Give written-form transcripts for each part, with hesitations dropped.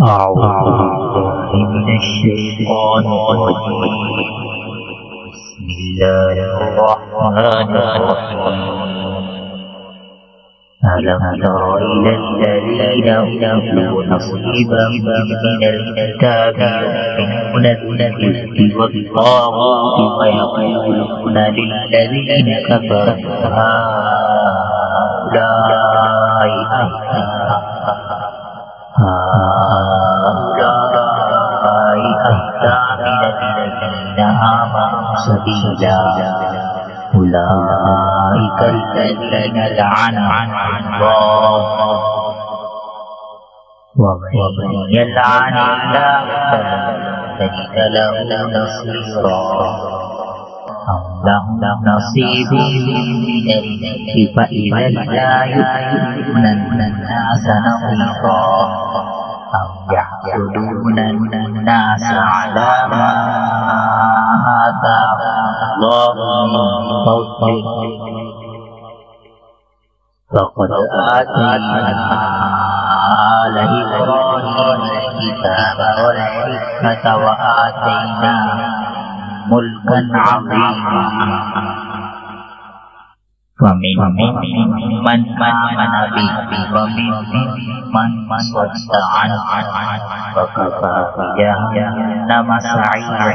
أعوذ بالله من الشيطان الرجيم. بسم الله الرحمن الرحيم. ألم تر إلى الذين أوتوا نصيبا من الكتاب يؤمنون بالجبت والطاغوت ويقولون للذين كفروا هؤلاء أهدى من الذين آمنوا سبيلا. أولئك الذين لعنهم الله ومن يلعن الله فلن تجد له نصيرا. أم لهم نصيب من الملك فإذا لا يؤتون الناس نصيرا. أم يحسدون الناس على ما آتاهم الله من فضله فقد آتينا آل إبراهيم الكتاب والحكمة وآتيناهم ملكا عظيما. ومنهم من آمن به ومنهم من صد عنه وكفى بجهنم سعيرا.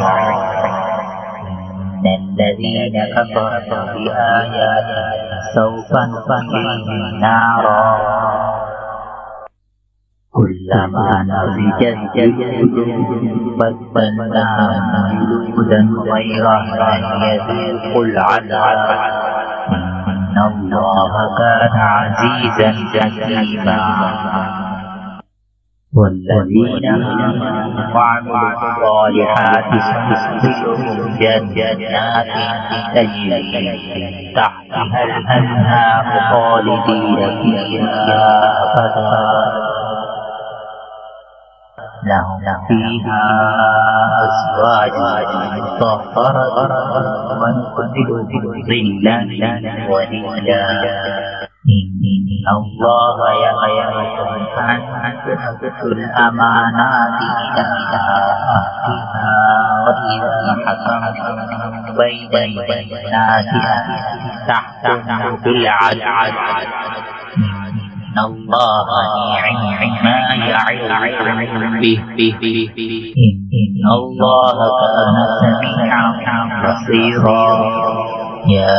إن الذين كفروا بآياتنا سوف نصليهم نارا كلما نضجت جلودهم بدلناهم جلودا غيرها ليذوقوا العذاب. إن الله كان عزيزا حكيما. والذين وعملوا الصالحات سندخلهم جنات تجري تحتها الأنهار خالدين فيها أبدا لهم فيها أزواج مطهرة وندخلهم ظلا ظليلا. إن الله يأمركم أن تؤدوا الأمانات إلى أهلها وإذا حكمتم بين الناس أن تحكموا بالعدل. إن الله نعم ما يعظكم به. إن الله كان سميعا بصيرا. يا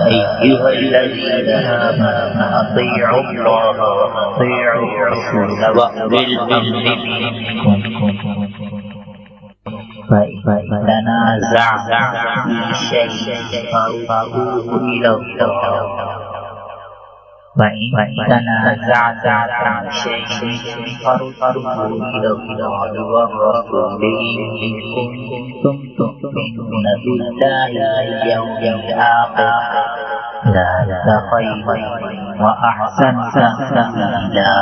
أيها الذين آمنوا أطيعوا الله وأطيعوا الرسول وأولي الأمر منكم. فإن تنازعتم في شيء فردوه إلى الله. وإن تنازعتم في شيء فردوه إلى الله والرسول إن كنتم تؤمنون بالله واليوم الآخر ذلك خير وأحسن تأويلا.